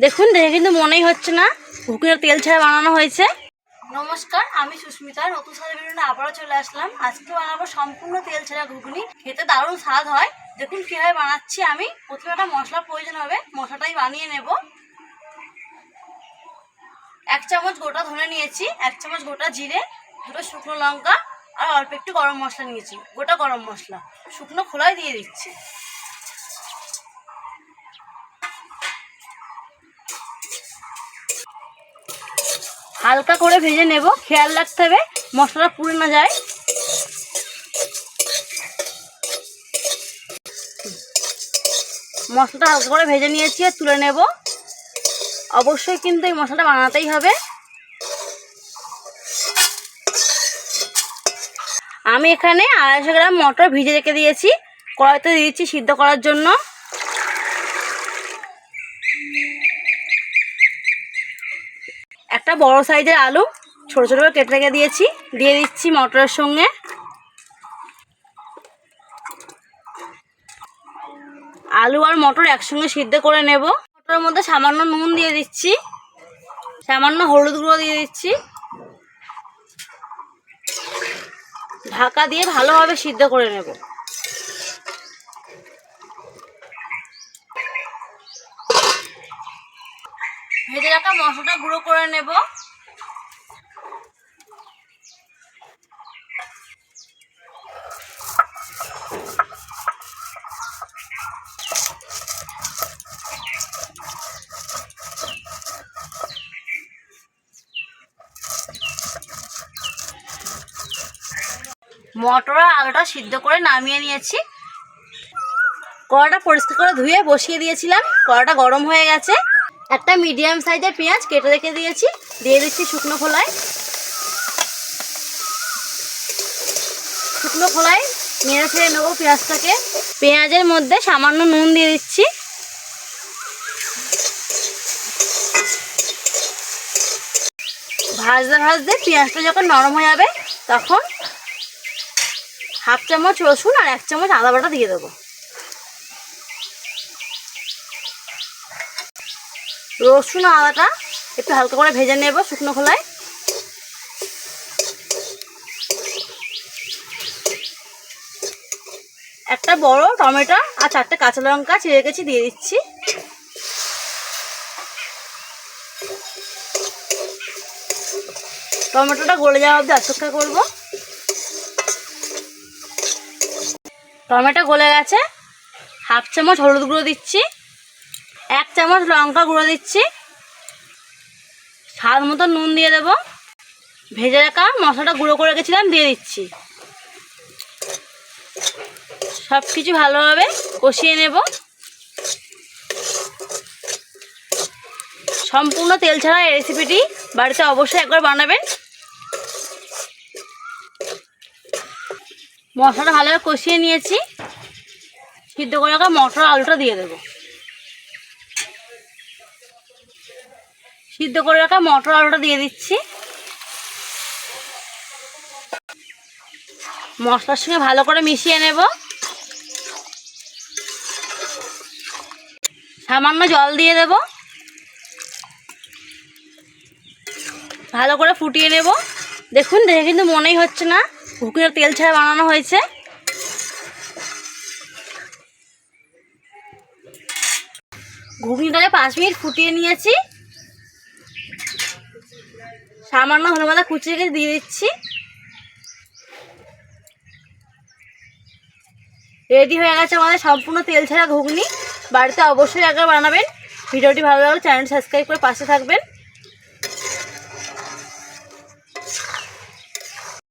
দেখুন দেখে কিন্তু মনেই হচ্ছে না ঘুগনিটা তেল ছাড়া বানানো হয়েছে। নমস্কার, আমি সুস্মিতা নতুন স্বাদের ভিডিও আবারও চলে আসলাম। আজকে বানাবো সম্পূর্ণ তেল ছাড়া ঘুগনি। খেতে দারুণ স্বাদ হয়। দেখুন কীভাবে বানাচ্ছি আমি। প্রথমে একটা মশলা প্রয়োজন হবে, মশলাটাই বানিয়ে নেব। 1 চামচ গোটা ধনে নিয়েছি, 1 চামচ গোটা জিরে, 2টো শুকনো লঙ্কা আর অল্প একটু গরম মশলা নিয়েছি। গোটা গরম মশলা শুকনো খোলায় দিয়ে দিচ্ছি। হালকা করে ভেজে নেব, খেয়াল রাখতে হবে মশলাটা পুড়ে না যায়। মশলাটা হালকা করে ভেজে নিয়েছি আর তুলে নেব। অবশ্যই কিন্তু এই মশলাটা বানাতেই হবে। আমি এখানে 250 গ্রাম মটর ভিজে রেখে দিয়েছি, কড়াইতে দিয়ে দিচ্ছি সিদ্ধ করার জন্য। একটা বড় সাইজের আলু ছোট ছোট করে কেটে রেখে দিয়েছি, দিয়ে দিচ্ছি মটরের সঙ্গে। আলু আর মটর একসঙ্গে সিদ্ধ করে নেব। মটরের মধ্যে সামান্য নুন দিয়ে দিচ্ছি, সামান্য হলুদ গুঁড়ো দিয়ে দিচ্ছি। ঢাকা দিয়ে ভালোভাবে সিদ্ধ করে নেব। ভেজে রাখা মশলাটা গুঁড়ো করে নেব। মটর আর আলুটা সিদ্ধ করে নামিয়ে নিয়েছি। কড়াটা পরিষ্কার করে ধুয়ে বসিয়ে দিয়েছিলাম, কড়াটা গরম হয়ে গেছে। একটা মিডিয়াম সাইজের পেঁয়াজ কেটে রেখে দিয়েছি, দিয়ে দিচ্ছি শুকনো খোলায়। শুকনো খোলায় নেড়ে ছেড়ে নেবো পেঁয়াজটাকে। পেঁয়াজের মধ্যে সামান্য নুন দিয়ে দিচ্ছি। ভাজতে ভাজতে পেঁয়াজটা যখন নরম হয়ে যাবে তখন 1/2 চামচ রসুন আর 1 চামচ আদা বাটা দিয়ে দেবো। রসুন আর আদাটা একটু হালকা করে ভেজে নেব শুকনো খোলায়। একটা বড় টমেটো আর 4টে কাঁচা লঙ্কা চিড়ে রেখেছি, দিয়ে দিচ্ছি। টমেটোটা গলে যাওয়া অবধি অপেক্ষা করব। টমেটো গলে গেছে। 1/2 চামচ হলুদ গুঁড়ো দিচ্ছি, 1 চামচ লঙ্কা গুঁড়ো দিচ্ছি, স্বাদ মতো নুন দিয়ে দেব। ভেজে রাখা মশলাটা গুঁড়ো করে রেখেছিলাম দিয়ে দিচ্ছি। সব কিছু ভালোভাবে কষিয়ে নেব। সম্পূর্ণ তেল ছাড়া এই রেসিপিটি বাড়িতে অবশ্যই একবার বানাবেন। মশলাটা ভালোভাবে কষিয়ে নিয়েছি। সিদ্ধ করে রাখা মটর আলুটা দিয়ে দেব। সিদ্ধ করে রাখা মটর আলুটা দিয়ে দিচ্ছি। মশলার সঙ্গে ভালো করে মিশিয়ে নেব। সামান্য জল দিয়ে দেব। ভালো করে ফুটিয়ে নেব। দেখুন দেখে কিন্তু মনেই হচ্ছে না ঘুগনিটা তেল ছাড়া বানানো হয়েছে। ঘুগনিটাকে 5 মিনিট ফুটিয়ে নিয়েছি। সামান্য হলুদ পাতা কুচিয়ে রেখে দিয়ে দিচ্ছি। রেডি হয়ে গেছে আমাদের সম্পূর্ণ তেল ছাড়া ঘুগনি। বাড়িতে অবশ্যই একবার বানাবেন। ভিডিওটি ভালো লাগলে চ্যানেলটি সাবস্ক্রাইব করে পাশে থাকবেন।